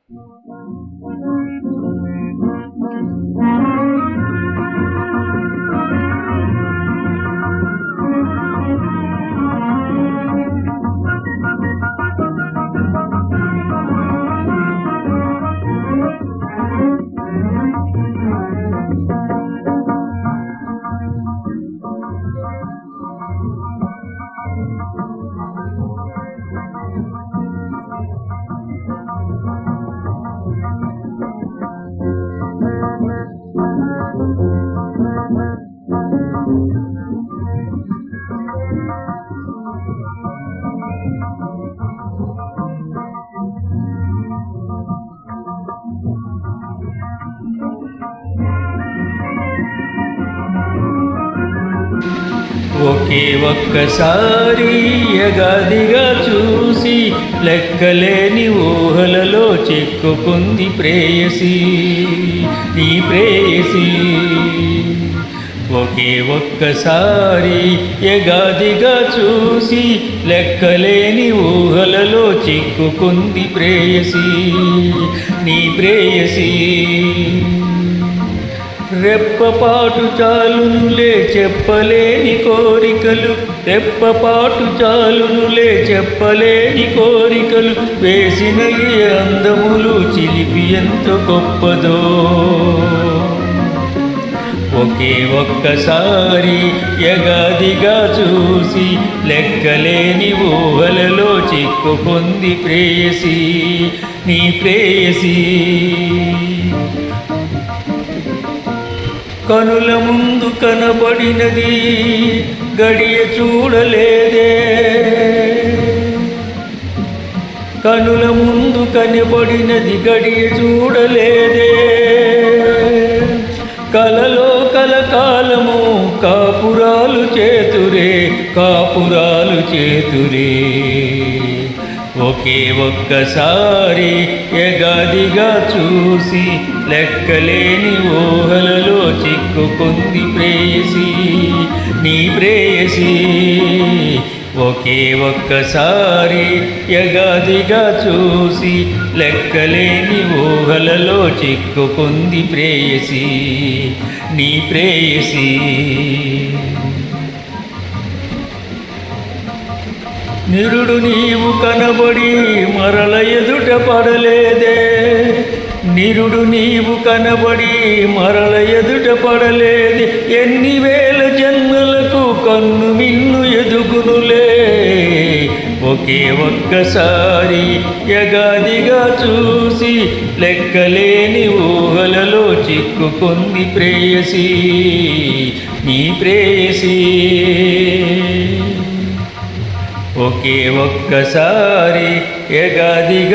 ఒకే ఒక్కసారి యగాదిగా చూసి లెక్కలేని ఊహలలో చిక్కుకుంది ప్రేయసి, నీ ప్రేయసి. ఒకే ఒక్కసారి యగాదిగా చూసి లెక్కలేని ఊహలలో చిక్కుకుంది ప్రేయసి, నీ ప్రేయసి. రెప్పపాటు చాలునులే చెప్పలేని కోరికలు, రెప్పపాటు చాలునులే చెప్పలేని కోరికలు, వేసిన ఈ అందములు చిలిపి ఎంత గొప్పదో. ఒకే ఒక్కసారి యగాదిగా చూసి లెక్కలేని ఊహలలో చిక్కుకుంది ప్రేయసి, నీ ప్రేయసి. కనుల ముందు కనబడినది గడియ చూడలేదే, కనుల ముందు కనబడినది గడియ చూడలేదే. కలలో కలకాలము కాపురాలు చేతురే, కాపురాలు చేతురే. ఒకే ఒక్కసారి యగాదిగా చూసి లెక్కలేని ఊహలలో చిక్కుకుంది ప్రేయసి, నీ ప్రేయసి. ఒకే ఒక్కసారి యగాదిగా చూసి లెక్కలేని ఊహలలో చిక్కుకుంది ప్రేయసి, నీ ప్రేయసి. నిరుడు నీవు కనబడి మరల ఎదుట పడలేదే, నిరుడు నీవు కనబడి మరల ఎదుట పడలేదే. ఎన్ని వేల జన్మలకు కన్ను మిన్ను ఎదుగునులే. ఒకే ఒక్కసారి యగాదిగా చూసి లెక్కలేని ఊహలలో చిక్కుకుంది ప్రేయసి, నీ ప్రేయసి. ఒకే ఒక్కసారి యగాదిగా